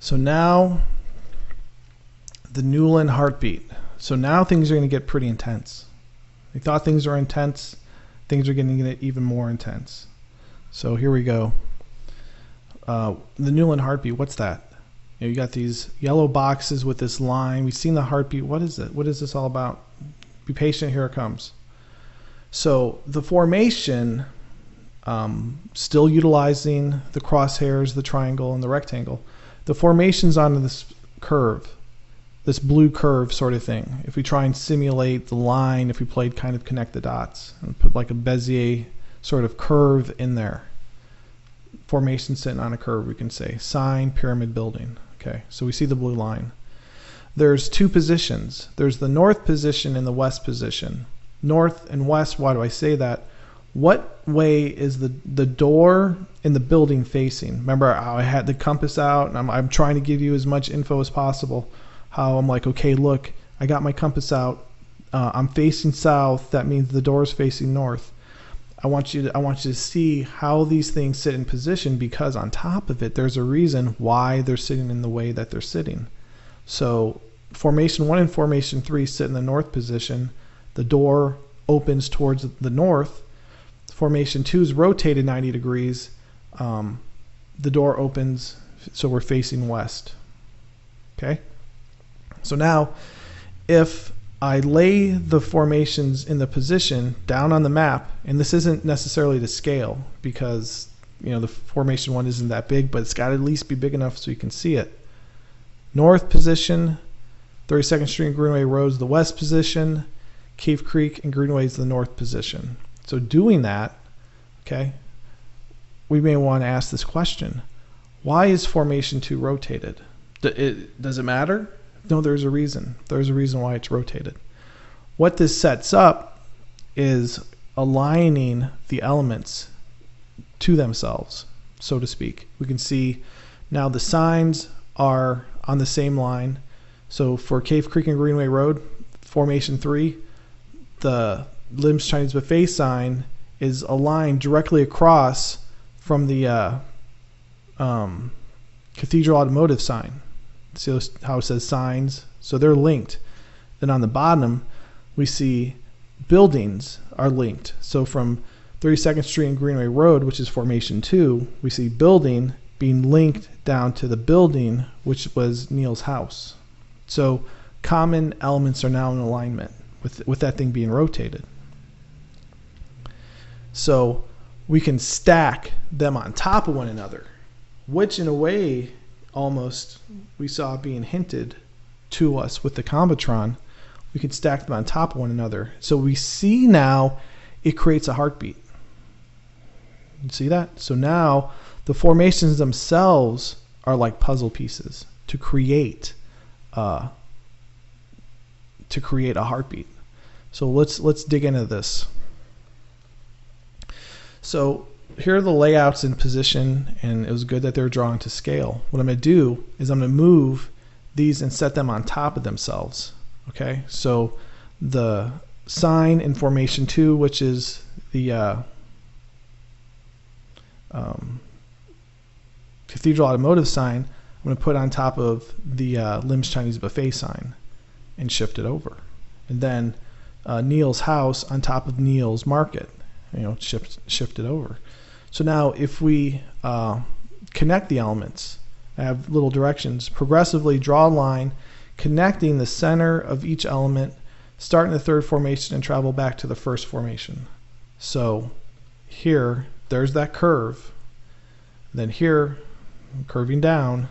So now the Newland heartbeat. So now things are going to get pretty intense. We thought things were intense. Things are getting even more intense. So here we go. The Newland heartbeat, what's that? You got these yellow boxes with this line. We've seen the heartbeat. What is it? What is this all about? Be patient. Here it comes. So the formation, still utilizing the crosshairs, the triangle, and the rectangle. The formation's on this curve, this blue curve sort of thing. If we try and simulate the line, if we played kind of connect the dots and put like a Bezier sort of curve in there. Formation sitting on a curve, we can say. Sine, pyramid, building. Okay, so we see the blue line. There's two positions. There's the north position and the west position. North and west, why do I say that? What way is the door in the building facing? Remember how I had the compass out and I'm trying to give you as much info as possible. How I'm like, okay, look, I got my compass out. I'm facing south. That means the door is facing north. I want you to see how these things sit in position, because on top of it, there's a reason why they're sitting in the way that they're sitting. So formation 1 and formation 3 sit in the north position. The door opens towards the north. Formation 2 is rotated 90 degrees. The door opens, so we're facing west. Okay? So now, if I lay the formations in the position down on the map, and this isn't necessarily to scale because the formation 1 isn't that big, but it's got to at least be big enough so you can see it. North position, 32nd Street and Greenway Road is the west position. Cave Creek and Greenway is the north position. So doing that, okay, we may want to ask this question. Why is formation 2 rotated? Does it matter? No, there's a reason. There's a reason why it's rotated. What this sets up is aligning the elements to themselves, so to speak. We can see now the signs are on the same line. So for Cave Creek and Greenway Road, formation 3, the Lim's Chinese Buffet sign is aligned directly across from the Cathedral Automotive sign. See how it says signs? So they're linked. Then on the bottom, we see buildings are linked. So from 32nd Street and Greenway Road, which is formation 2, we see building being linked down to the building, which was Neil's house. So common elements are now in alignment with that thing being rotated. So we can stack them on top of one another, which in a way almost we saw being hinted to us with the Combotron. We can stack them on top of one another. So we see now it creates a heartbeat. You see that? So now the formations themselves are like puzzle pieces to create a heartbeat. So let's dig into this. So here are the layouts in position, and it was good that they're drawn to scale. What I'm going to do is I'm going to move these and set them on top of themselves. Okay, so the sign in formation 2, which is the Cathedral Automotive sign, I'm going to put on top of the Lim's Chinese Buffet sign and shift it over. And then Neil's house on top of Neil's Market, shift it over. So now if we connect the elements, I have little directions. Progressively draw a line connecting the center of each element, start in the third formation and travel back to the first formation. So here, there's that curve. Then here, curving down.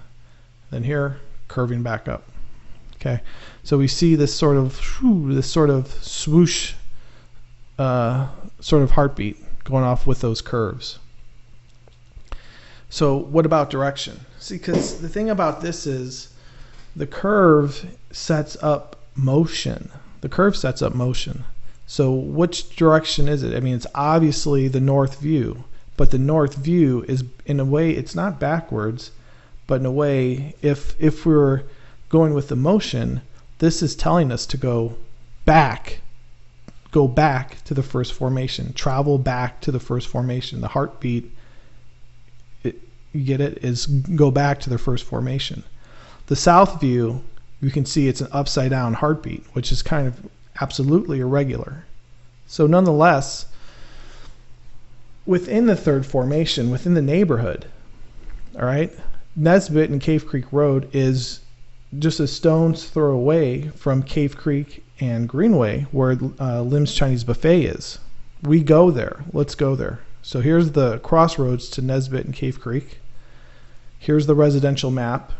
Then here, curving back up. Okay, so we see this sort of swoosh, sort of heartbeat going off with those curves. So what about direction? See, because the thing about this is the curve sets up motion. The curve sets up motion. So which direction is it? I mean, it's obviously the north view, but the north view is, in a way, it's not backwards, but in a way, if we're going with the motion, this is telling us to go back to the first formation, travel back to the first formation. The heartbeat, you get it, is go back to the first formation. the south view, you can see it's an upside down heartbeat, which is kind of absolutely irregular. So nonetheless, within the third formation, within the neighborhood, all right, Nesbitt and Cave Creek Road is just a stone's throw away from Cave Creek and Greenway, where Lim's Chinese Buffet is. We go there. Let's go there. So here's the crossroads to Nesbitt and Cave Creek. Here's the residential map.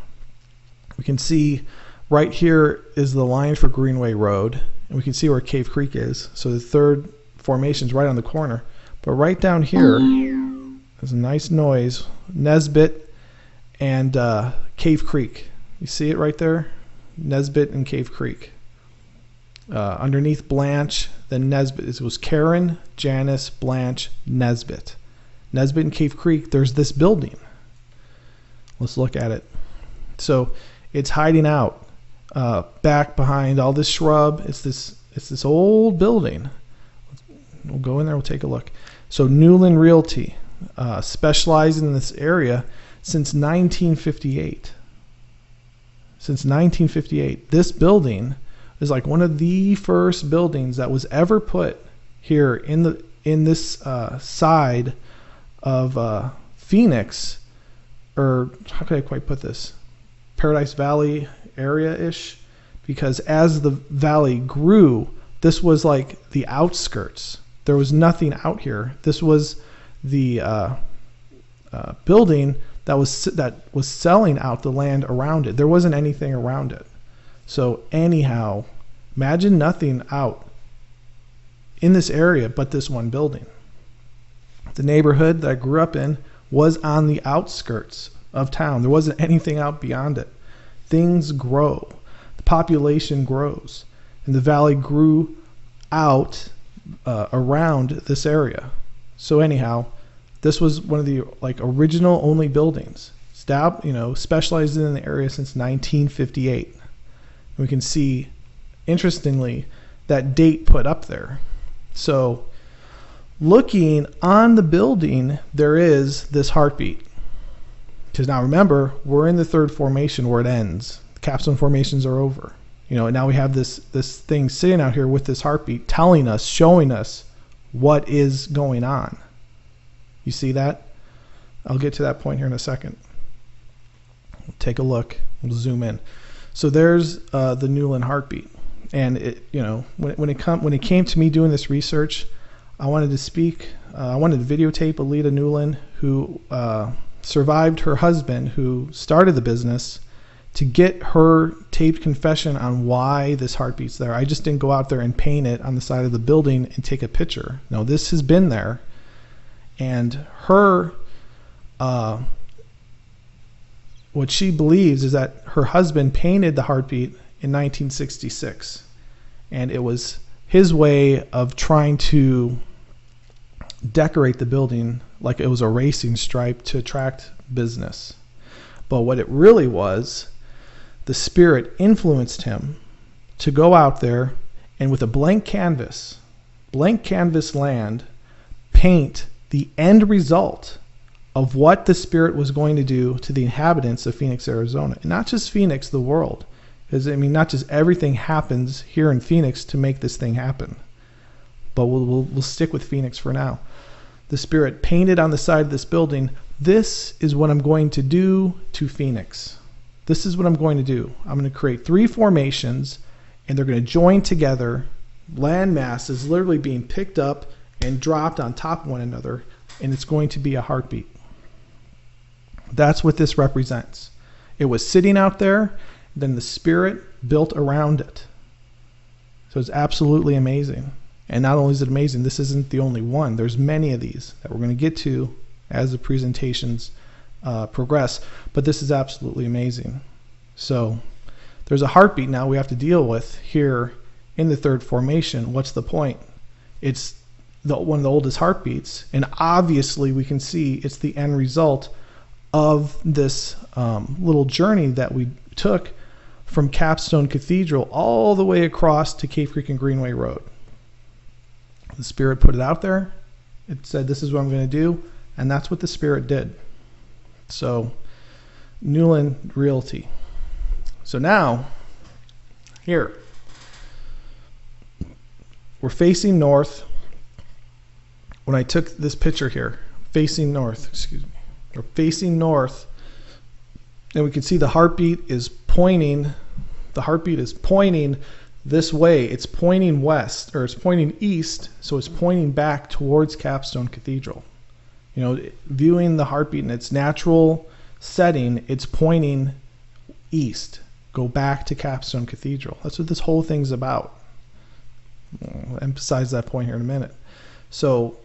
We can see right here is the line for Greenway Road, and we can see where Cave Creek is. So the third formation is right on the corner. But right down here, there's a nice noise, Nesbitt and Cave Creek. You see it right there? Nesbitt and Cave Creek. Underneath Blanche, then Nesbitt. It was Karen, Janice, Blanche, Nesbitt. Nesbitt and Cave Creek, there's this building. Let's look at it. So it's hiding out back behind all this shrub. It's this old building. We'll go in there, we'll take a look. So Newland Realty, specializing in this area since 1958. Since 1958. This building is like one of the first buildings that was ever put here in this side of Phoenix, or how can I quite put this? Paradise Valley area-ish, because as the valley grew, this was like the outskirts. There was nothing out here. This was the building that was selling out the land around it. There wasn't anything around it. So anyhow, imagine nothing out in this area but this one building. The neighborhood that I grew up in was on the outskirts of town. There wasn't anything out beyond it. Things grow. The population grows. And the valley grew out around this area. So anyhow, this was one of the original only buildings, specialized in the area since 1958. We can see, interestingly, that date put up there. So looking on the building, there is this heartbeat. Because now remember, we're in the third formation where it ends. The capstone formations are over. And now we have this thing sitting out here with this heartbeat telling us, showing us what is going on. You see that? I'll get to that point here in a second. We'll take a look. We'll zoom in. So there's the Newland heartbeat. And when it came to me doing this research, I wanted to videotape Alita Newland, who survived her husband, who started the business, to get her taped confession on why this heartbeat's there. I just didn't go out there and paint it on the side of the building and take a picture. No, this has been there. And her, what she believes is that her husband painted the heartbeat in 1966. And it was his way of trying to decorate the building like it was a racing stripe to attract business. But what it really was, the spirit influenced him to go out there and with a blank canvas land, paint the end result of what the spirit was going to do to the inhabitants of Phoenix, Arizona. And not just Phoenix, the world. Because, not just everything happens here in Phoenix to make this thing happen. But we'll stick with Phoenix for now. The spirit painted on the side of this building, this is what I'm going to do to Phoenix. This is what I'm going to do. I'm going to create 3 formations, and they're going to join together. Land mass is literally being picked up and dropped on top of one another, and it's going to be a heartbeat. That's what this represents. It was sitting out there, then the spirit built around it. So it's absolutely amazing. And not only is it amazing, this isn't the only one. There's many of these that we're going to get to as the presentations progress, but this is absolutely amazing. So there's a heartbeat now we have to deal with here in the third formation. What's the point? It's one of the oldest heartbeats, and obviously we can see it's the end result of this little journey that we took from Capstone Cathedral all the way across to Cave Creek and Greenway Road. The spirit put it out there. It said, this is what I'm going to do, and that's what the spirit did. So Newland Realty. So now, here, we're facing north. When I took this picture here, facing north, excuse me, we're facing north, and we can see the heartbeat is pointing, this way. It's pointing west, or it's pointing east, so it's pointing back towards Capstone Cathedral. You know, viewing the heartbeat in its natural setting, it's pointing east. Go back to Capstone Cathedral. That's what this whole thing's about. I'll emphasize that point here in a minute. So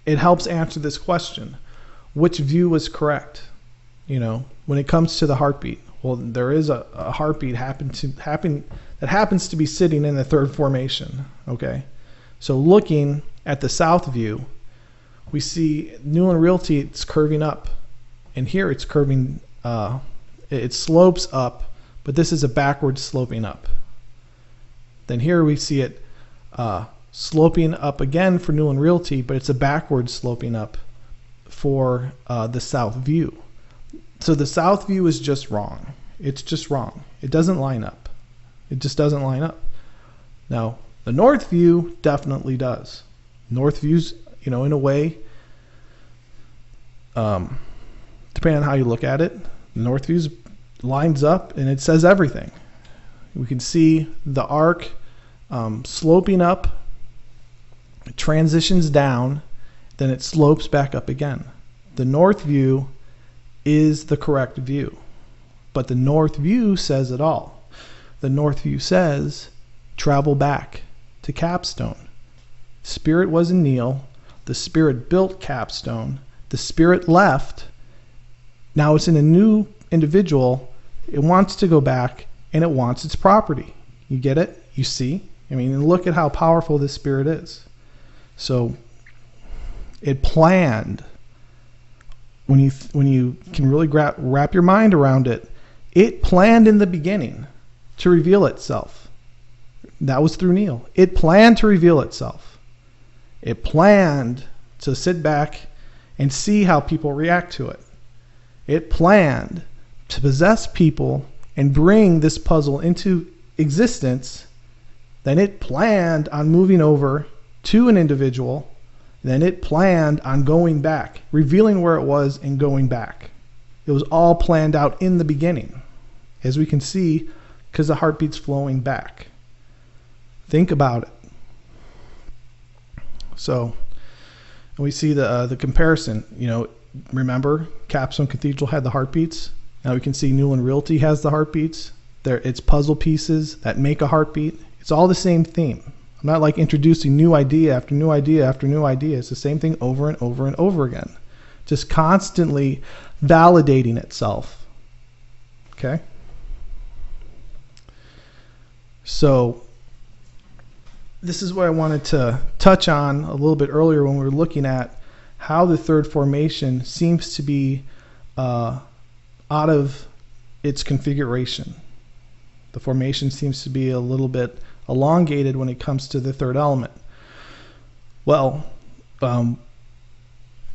it helps answer this question. Which view was correct? You know, when it comes to the heartbeat. Well, there is a heartbeat that happens to be sitting in the third formation. Okay, so looking at the south view, we see Newland Realty, it's curving up, and here it's curving, it slopes up, but this is a backward sloping up. Then here we see it sloping up again for Newland Realty, but it's a backward sloping up for the south view. So the south view is just wrong. It's just wrong. It doesn't line up. It just doesn't line up. Now, the north view definitely does. North view's, you know, in a way, depending on how you look at it, the north view lines up and it says everything. We can see the arc sloping up, it transitions down, then it slopes back up again. The north view is the correct view, but the north view says it all. The north view says travel back to Capstone. Spirit was in Neil. The spirit built Capstone. The spirit left. Now it's in a new individual. It wants to go back and it wants its property. You get it? You see? I mean, look at how powerful this spirit is. So it planned. When you can really wrap your mind around it, it planned in the beginning to reveal itself. That was through Neil. It planned to reveal itself. It planned to sit back and see how people react to it. It planned to possess people and bring this puzzle into existence. Then it planned on moving over to an individual. Then it planned on going back, revealing where it was and going back. It was all planned out in the beginning, as we can see, because the heartbeat's flowing back. Think about it. So, and we see the comparison. You know, remember, Capstone Cathedral had the heartbeats. Now we can see Newland Realty has the heartbeats. It's puzzle pieces that make a heartbeat. It's all the same theme. I'm not like introducing new idea after new idea after new idea. It's the same thing over and over and over again. Just constantly validating itself. Okay? So this is what I wanted to touch on a little bit earlier when we were looking at how the third formation seems to be out of its configuration. The formation seems to be a little bit elongated when it comes to the third element. Well,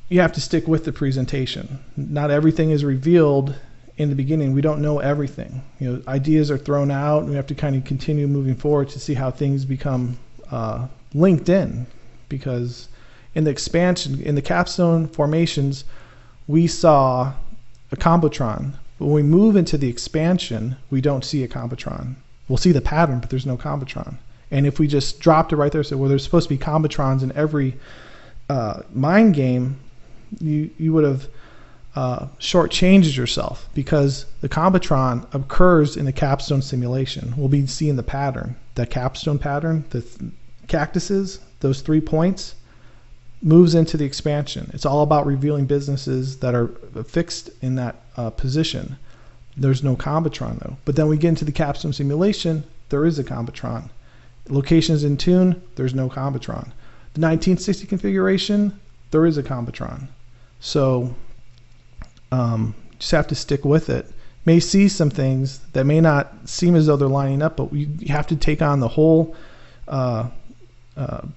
you have to stick with the presentation. Not everything is revealed in the beginning. We don't know everything. You know, ideas are thrown out, and we have to kind of continue moving forward to see how things become linked in. Because in the expansion, in the Capstone Formations, we saw a Combotron. But when we move into the expansion, we don't see a Combotron. We'll see the pattern, but there's no Combotron. And if we just dropped it right there and said, well, there's supposed to be Combotrons in every mind game, you would have shortchanged yourself, because the Combotron occurs in the Capstone simulation. We'll be seeing the pattern, the Capstone pattern, the cactuses, those 3 points, moves into the expansion. It's all about revealing businesses that are fixed in that position. There's no Combotron though. But then we get into the Capstone simulation, there is a Combotron. Locations in tune, there's no Combotron. The 1960 configuration, there is a Combotron. So just have to stick with it. May see some things that may not seem as though they're lining up, but you have to take on the whole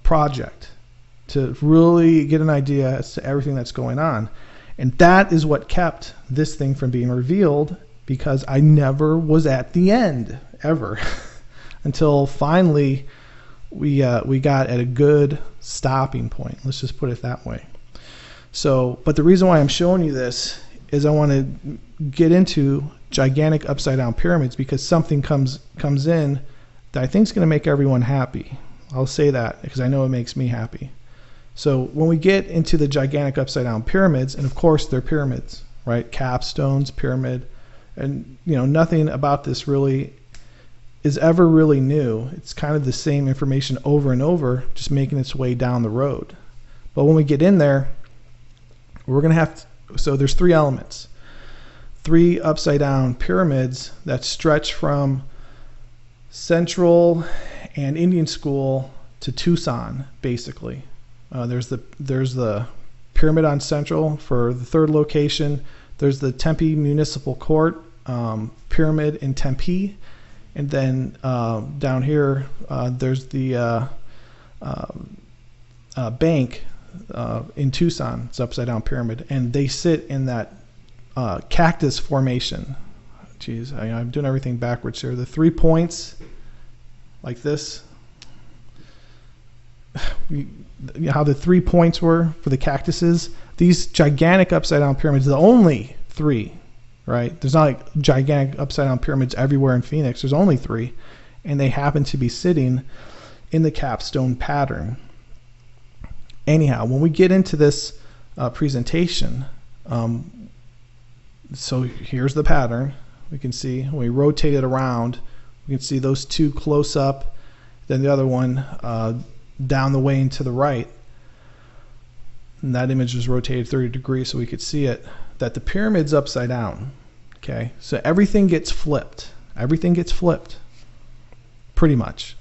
project to really get an idea as to everything that's going on. And that is what kept this thing from being revealed because I never was at the end ever until finally we got at a good stopping point. Let's just put it that way. So, but the reason why I'm showing you this is I want to get into gigantic upside down pyramids, because something comes in that I think is going to make everyone happy. I'll say that because I know it makes me happy. So when we get into the gigantic upside down pyramids, and of course they're pyramids, right? Capstones, pyramid, and nothing about this really is ever really new. It's kind of the same information over and over, just making its way down the road. But when we get in there, we're going to have to, so there's 3 elements. 3 upside down pyramids that stretch from Central and Indian School to Tucson, basically. There's the pyramid on Central for the 3rd location. There's the Tempe Municipal Court pyramid in Tempe, and then down here there's the bank in Tucson. It's upside down pyramid, and they sit in that cactus formation. Jeez, I'm doing everything backwards here. The 3 points like this. How the 3 points were for the cactuses. These gigantic upside down pyramids, the only 3, right? There's not like gigantic upside down pyramids everywhere in Phoenix. There's only 3, and they happen to be sitting in the capstone pattern. Anyhow, when we get into this presentation, so here's the pattern. We can see when we rotate it around, we can see those 2 close up, then the other one down the way and to the right. And that image was rotated 30 degrees so we could see it, that the pyramid's upside down. Okay, so everything gets flipped. Everything gets flipped, pretty much.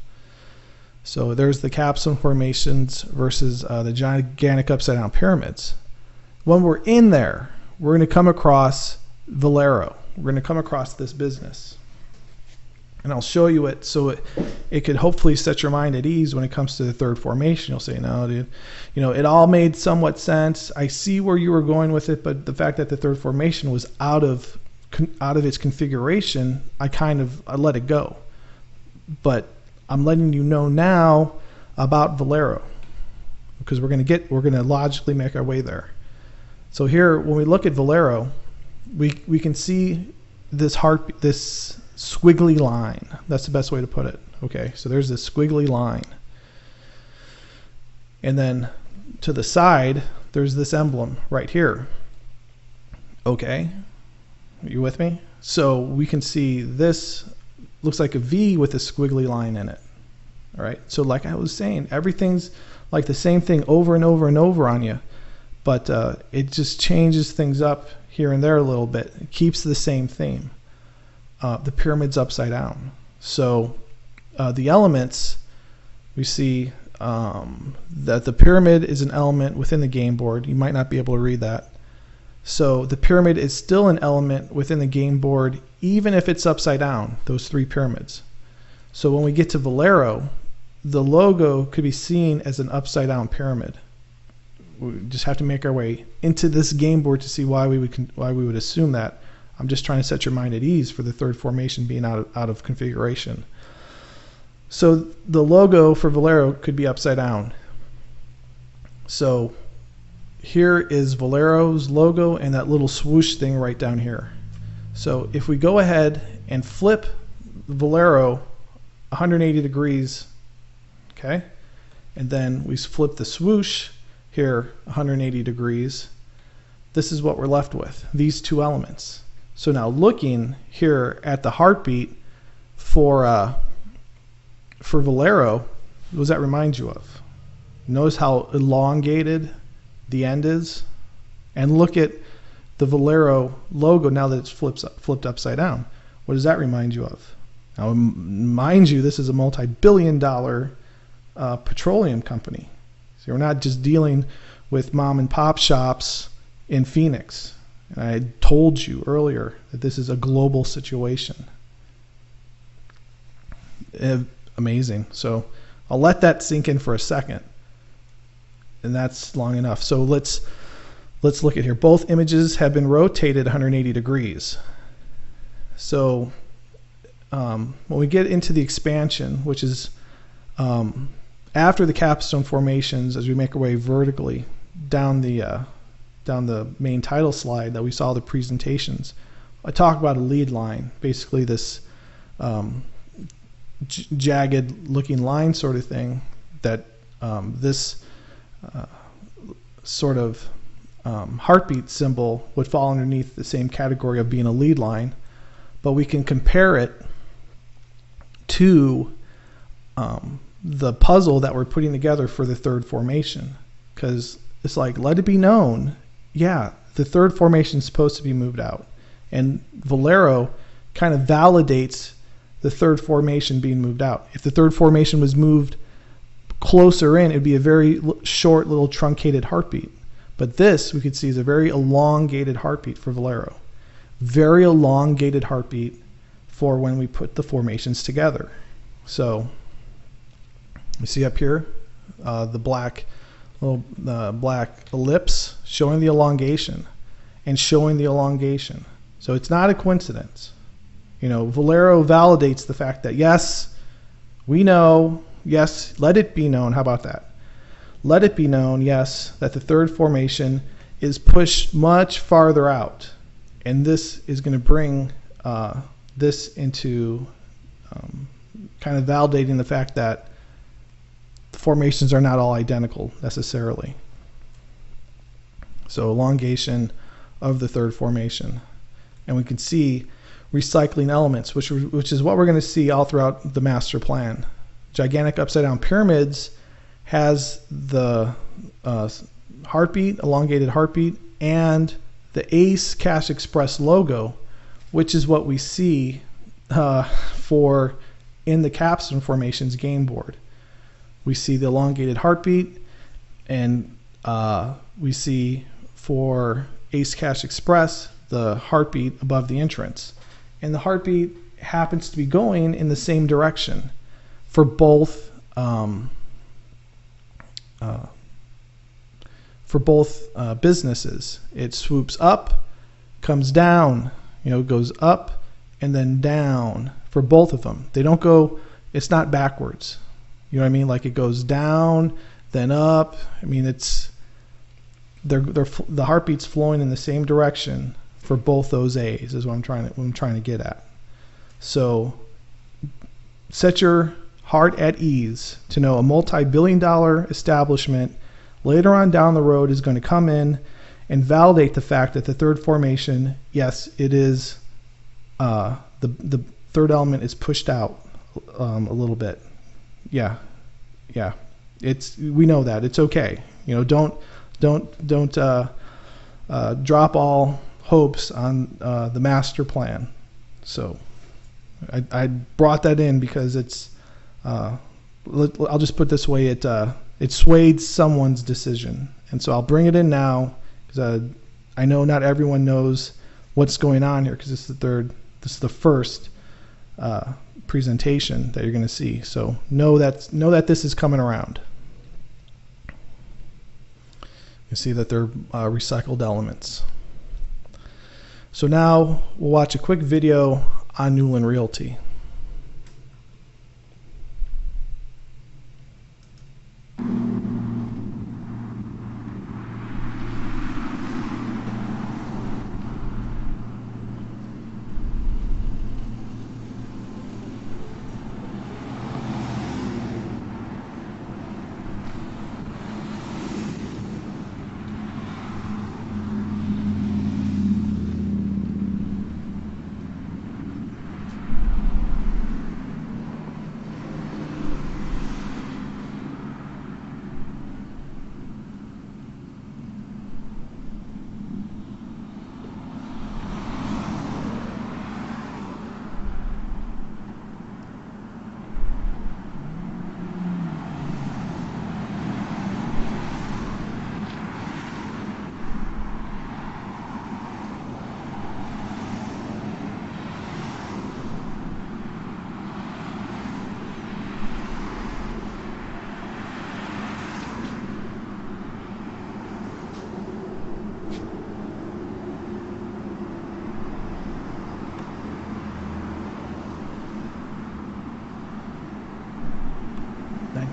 So there's the Capstone Formations versus the gigantic upside down pyramids. When we're in there, we're going to come across Valero. We're going to come across this business. And I'll show you it so it could hopefully set your mind at ease when it comes to the 3rd formation. You'll say, no, dude, it all made somewhat sense. I see where you were going with it, but the fact that the 3rd formation was out of its configuration, I let it go. But I'm letting you know now about Valero, because we're going to logically make our way there. So here, when we look at Valero, we can see this squiggly line. That's the best way to put it. Okay, so there's this squiggly line. And then to the side, there's this emblem right here. Okay, are you with me? So we can see this looks like a V with a squiggly line in it. All right, so like I was saying, everything's like the same thing over and over and over on you, but it just changes things up here and there a little bit. It keeps the same theme. The pyramid's upside down. So the elements, we see that the pyramid is an element within the game board. You might not be able to read that. So the pyramid is still an element within the game board, even if it's upside down, those 3 pyramids. So when we get to Valero, the logo could be seen as an upside down pyramid. We just have to make our way into this game board to see why we would assume that. I'm just trying to set your mind at ease for the 3rd formation being out of configuration. So the logo for Valero could be upside down. So here is Valero's logo and that little swoosh thing right down here. So if we go ahead and flip Valero 180 degrees, okay, and then we flip the swoosh here 180 degrees, this is what we're left with, these 2 elements. So now looking here at the heartbeat for Valero, what does that remind you of? Notice how elongated the end is, and look at the Valero logo now that it's flipped upside down. What does that remind you of? Now, mind you, this is a multi-billion-dollar petroleum company. So we're not just dealing with mom and pop shops in Phoenix. And I told you earlier that this is a global situation. Amazing. So I'll let that sink in for a second. And that's long enough. So let's look at here. Both images have been rotated 180 degrees. So when we get into the expansion, which is after the capstone formations, as we make our way vertically down the main title slide that we saw the presentations, I talk about a lead line, basically this jagged looking line sort of thing that this sort of heartbeat symbol would fall underneath the same category of being a lead line, but we can compare it to the puzzle that we're putting together for the third formation, because it's like, let it be known, yeah, the third formation is supposed to be moved out, and Valero kind of validates the third formation being moved out. If the third formation was moved closer in, it'd be a very short little truncated heartbeat, but this we could see is a very elongated heartbeat for Valero, very elongated heartbeat for when we put the formations together. So you see up here the black ellipse showing the elongation and showing the elongation. So it's not a coincidence. You know, Valero validates the fact that yes, we know, yes, let it be known. How about that? Let it be known, yes, that the third formation is pushed much farther out, and this is going to bring this into kind of validating the fact that the formations are not all identical necessarily. So elongation of the third formation, and we can see recycling elements, which is what we're going to see all throughout the master plan. Gigantic upside down pyramids has the heartbeat, elongated heartbeat, and the ACE Cash Express logo, which is what we see for in the Capstone Formations game board. We see the elongated heartbeat, and we see for ACE Cash Express the heartbeat above the entrance. And the heartbeat happens to be going in the same direction for both businesses. It swoops up, comes down, you know, goes up and then down for both of them. They don't go, it's not backwards. You know what I mean? Like it goes down, then up. I mean, it's the heartbeat's flowing in the same direction for both those A's is what I'm trying to get at. So set your heart at ease to know a multi-billion-dollar establishment later on down the road is going to come in and validate the fact that the third formation, yes, it is the third element is pushed out a little bit. Yeah, we know that it's okay. You know, don't drop all hopes on the master plan. So I brought that in because it's I'll just put it this way, it swayed someone's decision, and so I'll bring it in now because I know not everyone knows what's going on here because this is the first presentation that you're going to see. So know that this is coming around. You see that they're recycled elements. So now we'll watch a quick video on Newland Realty.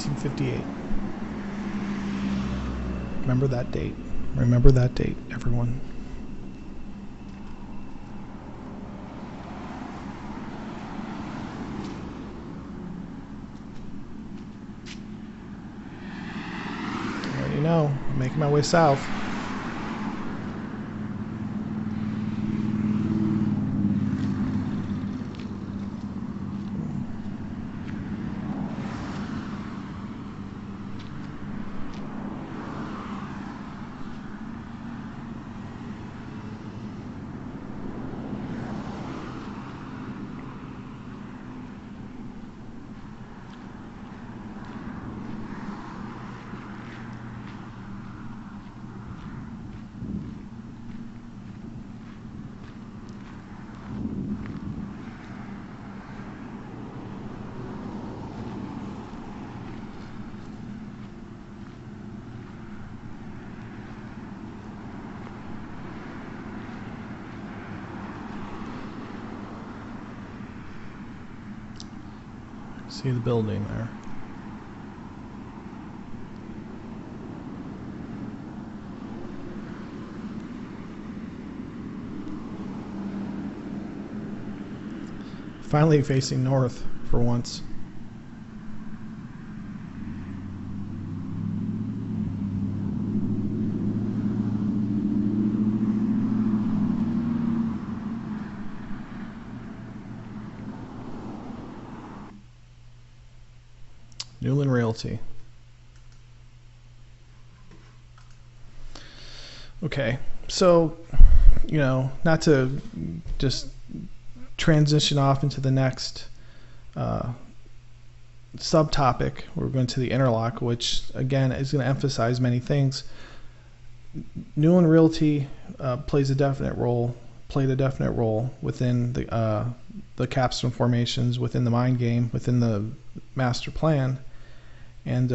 1958. Remember that date. Remember that date, everyone. I already know. I'm making my way south. See the building there. Finally facing north for once. Newland Realty. Okay, so, you know, not to just transition off into the next subtopic, we're going to the interlock, which again is going to emphasize many things. Newland Realty played a definite role within the Capstone Formations, within the mind game, within the master plan. And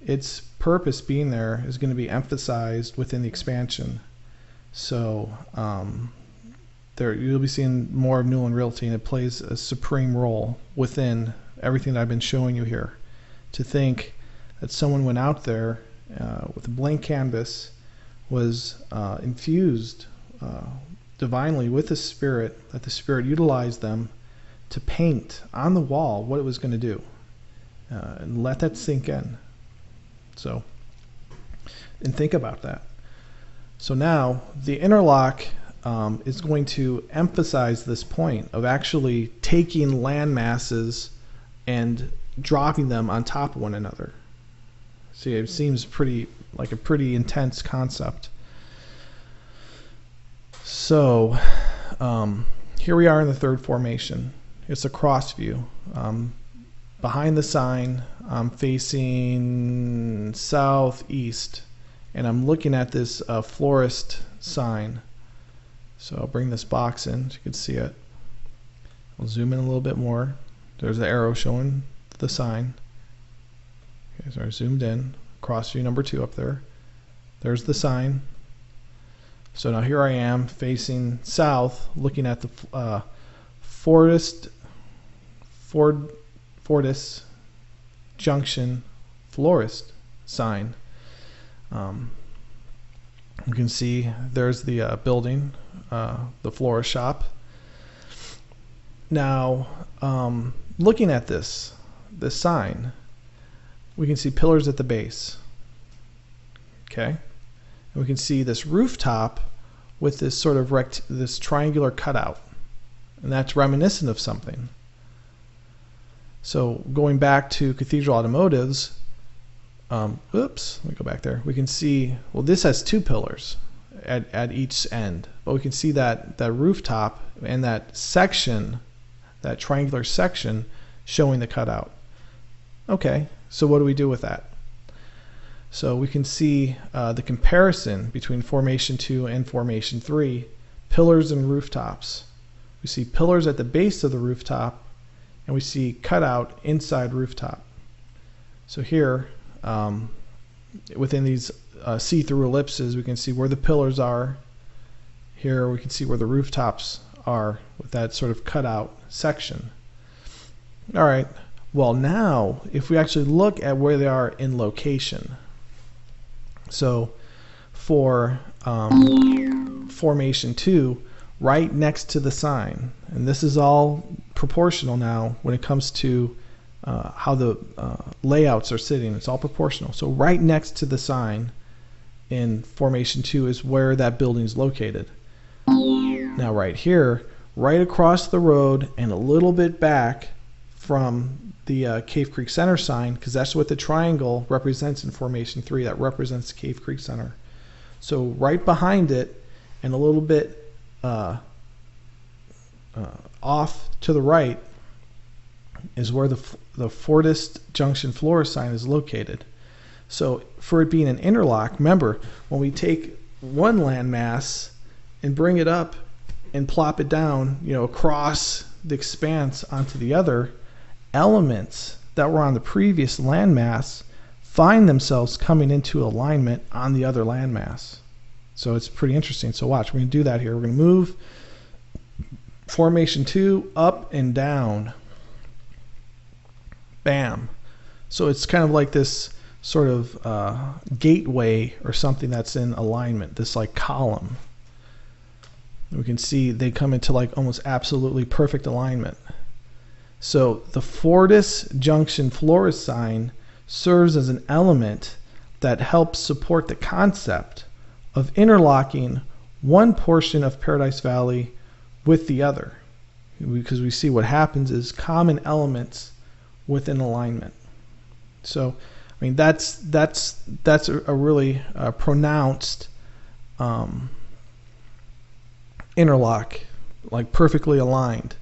its purpose being there is going to be emphasized within the expansion. So there you'll be seeing more of Newland Realty, and it plays a supreme role within everything that I've been showing you here. To think that someone went out there with a blank canvas, was infused divinely with the Spirit, that the Spirit utilized them to paint on the wall what it was going to do. And let that sink in. So, and think about that. So now the interlock is going to emphasize this point of actually taking land masses and dropping them on top of one another. See, it seems pretty like a pretty intense concept. So here we are in the third formation. It's a cross view. Behind the sign, I'm facing southeast, and I'm looking at this florist sign. So I'll bring this box in so you can see it. I'll zoom in a little bit more. There's the arrow showing the sign. Okay, so I zoomed in. Cross view number 2 up there. There's the sign. So now here I am facing south, looking at the Fortis Junction florist sign. You can see there's the building, the florist shop. Now, looking at this sign, we can see pillars at the base. Okay, and we can see this rooftop with this sort of this triangular cutout, and that's reminiscent of something. So going back to Cathedral Automotives, oops, let me go back there. We can see, well, this has 2 pillars at each end, but we can see that rooftop and that section, that triangular section, showing the cutout. Okay, so what do we do with that? So we can see the comparison between Formation 2 and Formation 3, pillars and rooftops. We see pillars at the base of the rooftop, and we see cutout inside rooftop. So here, within these see-through ellipses, we can see where the pillars are. Here we can see where the rooftops are with that sort of cutout section. All right, Well, now if we actually look at where they are in location, so for formation 2, right next to the sign, and this is all proportional now when it comes to how the layouts are sitting. It's all proportional. So right next to the sign in formation 2 is where that building is located. Now right here, right across the road and a little bit back from the Cave Creek Center sign, because that's what the triangle represents in formation 3. That represents Cave Creek Center. So right behind it and a little bit off to the right is where the Fortis Junction Flora sign is located. So for it being an interlock, remember, when we take one landmass and bring it up and plop it down, across the expanse onto the other, elements that were on the previous landmass find themselves coming into alignment on the other landmass. So it's pretty interesting. So watch, we're going to do that here. We're going to move formation 2 up and down. Bam. So it's kind of like this sort of gateway or something that's in alignment, this like column. We can see they come into like almost absolutely perfect alignment. So the Fortis Junction Flora sign serves as an element that helps support the concept of interlocking one portion of Paradise Valley with the other, because we see what happens is common elements within alignment. So I mean that's a really pronounced interlock, like perfectly aligned.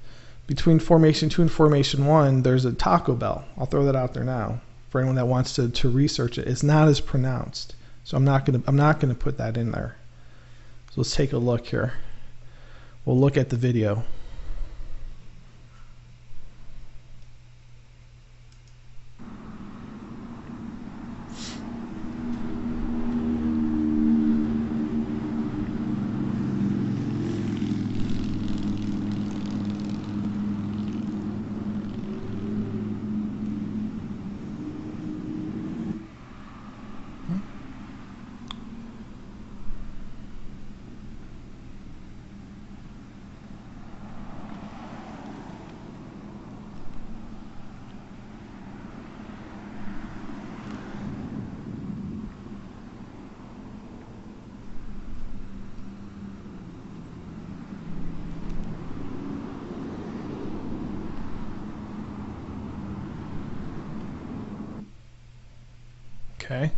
Between formation 2 and formation 1, there's a Taco Bell. I'll throw that out there now for anyone that wants to research it. It's not as pronounced, so I'm not gonna put that in there. So let's take a look here. We'll look at the video. Okay.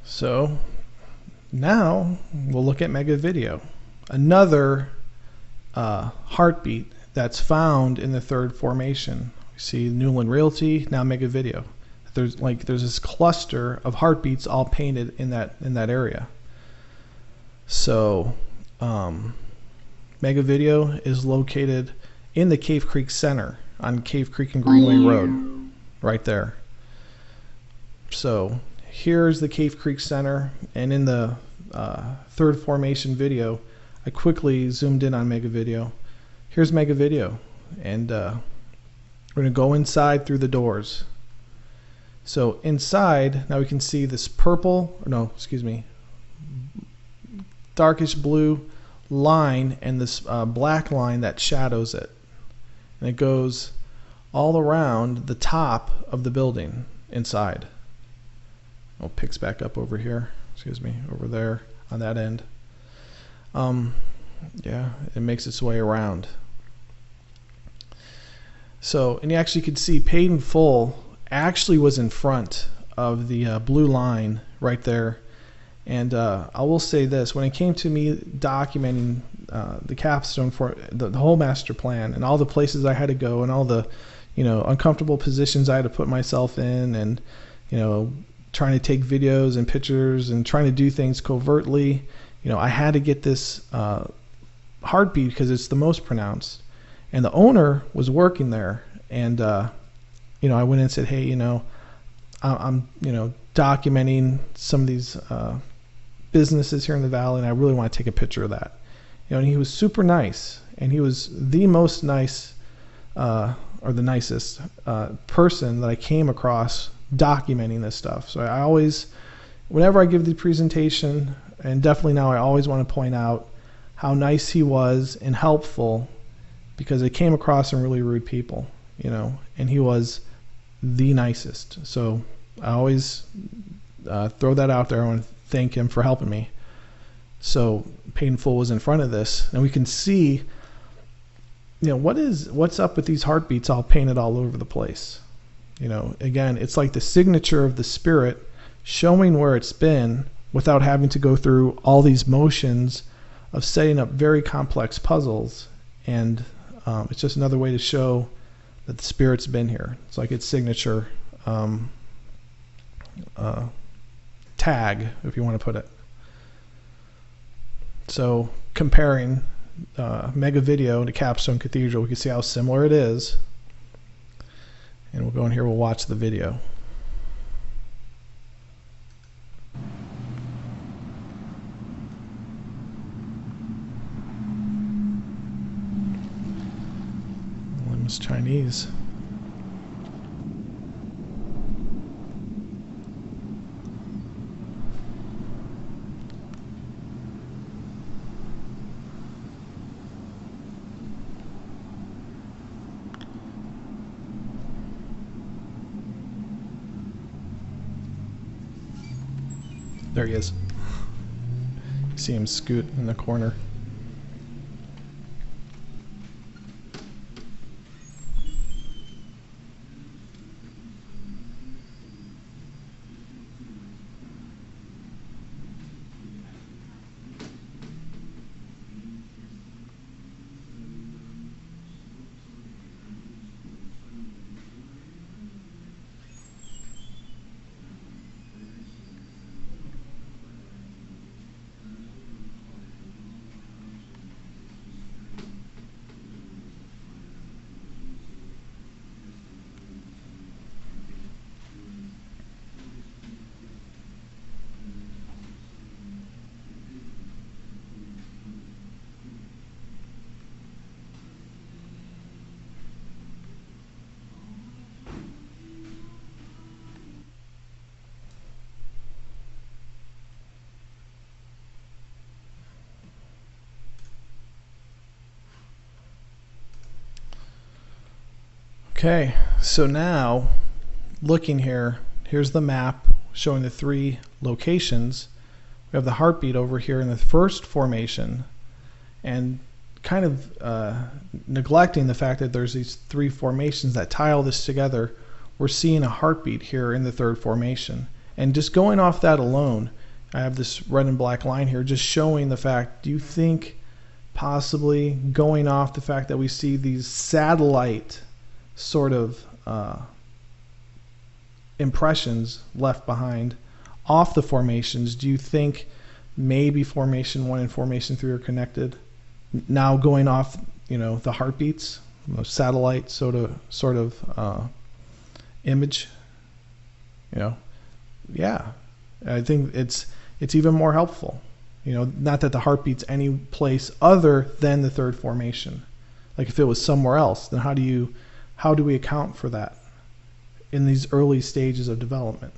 So now we'll look at Mega Video, another heartbeat that's found in the third formation. We see Newland Realty, now Mega Video. There's this cluster of heartbeats all painted in that area. So Mega Video is located in the Cave Creek Center on Cave Creek and Greenway Road, right there. So here's the Cave Creek Center, and in the third formation video, I quickly zoomed in on Mega Video. Here's Mega Video, and we're going to go inside through the doors. So inside, now we can see this darkish blue line and this black line that shadows it. And it goes all around the top of the building inside. Oh, picks back up over here. Over there on that end. Yeah, it makes its way around. So, and you actually could see Paid in Full actually was in front of the blue line right there. And I will say this, when it came to me documenting the capstone for the whole master plan and all the places I had to go and all the uncomfortable positions I had to put myself in, and trying to take videos and pictures and trying to do things covertly, I had to get this heartbeat because it's the most pronounced. And the owner was working there, and I went in and said, hey, I'm documenting some of these businesses here in the valley, and I really want to take a picture of that. And he was super nice, and he was the most nice, or the nicest person that I came across documenting this stuff. So I always, whenever I give the presentation, and definitely now, I always want to point out how nice he was and helpful, because I came across some really rude people, and he was the nicest. So I always throw that out there. I want to thank him for helping me. So Painful was in front of this, and we can see, what's up with these heartbeats all painted all over the place. Again, it's like the signature of the spirit showing where it's been without having to go through all these motions of setting up very complex puzzles. And it's just another way to show that the spirit's been here. It's like its signature tag, if you want to put it. So comparing Mega Video to Capstone Cathedral, we can see how similar it is. And we'll go in here, we'll watch the video. It's Chinese. There he is. You see him scoot in the corner. Okay, so now looking here, here's the map showing the 3 locations. We have the heartbeat over here in the first formation, and kind of neglecting the fact that there's these 3 formations that tie all this together. We're seeing a heartbeat here in the 3rd formation, and just going off that alone, I have this red and black line here just showing the fact, do you think possibly going off the fact that we see these satellite sort of impressions left behind off the formations, do you think maybe formation 1 and formation 3 are connected? Now going off, the heartbeats, satellite sort of image, yeah, I think it's even more helpful. Not that the heartbeat's any place other than the 3rd formation. Like if it was somewhere else, then how do we account for that in these early stages of development?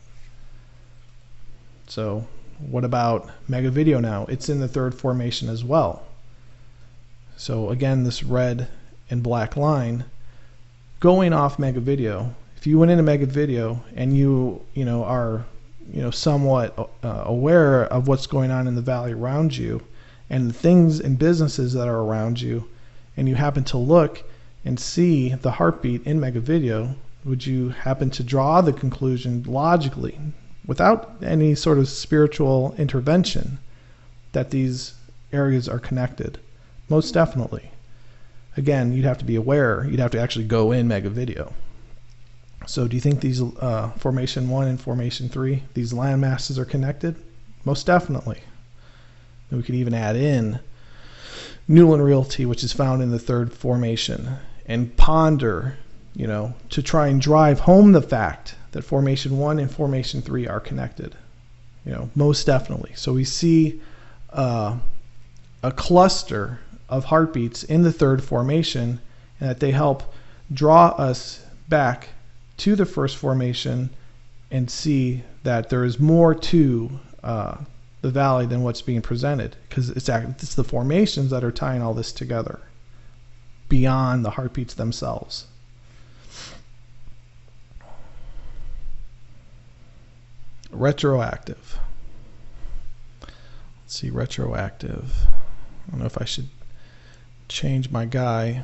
So what about Mega Video now? It's in the 3rd formation as well. So again, this red and black line going off Mega Video. If you went into Mega Video and you are somewhat aware of what's going on in the valley around you and the things and businesses that are around you, and you happen to look and see the heartbeat in Mega Video, would you happen to draw the conclusion logically, without any sort of spiritual intervention, that these areas are connected? Most definitely. Again, you'd have to be aware. You'd have to actually go in Mega Video. So do you think these Formation 1 and Formation 3, these land masses are connected? Most definitely. And we could even add in Newland Realty, which is found in the 3rd formation, and ponder, to try and drive home the fact that Formation 1 and Formation 3 are connected. Most definitely. So we see a cluster of heartbeats in the third formation, and that they help draw us back to the first formation and see that there is more to the valley than what's being presented, because it's the formations that are tying all this together beyond the heartbeats themselves. Retroactive. Let's see, retroactive. I don't know if I should change my guy.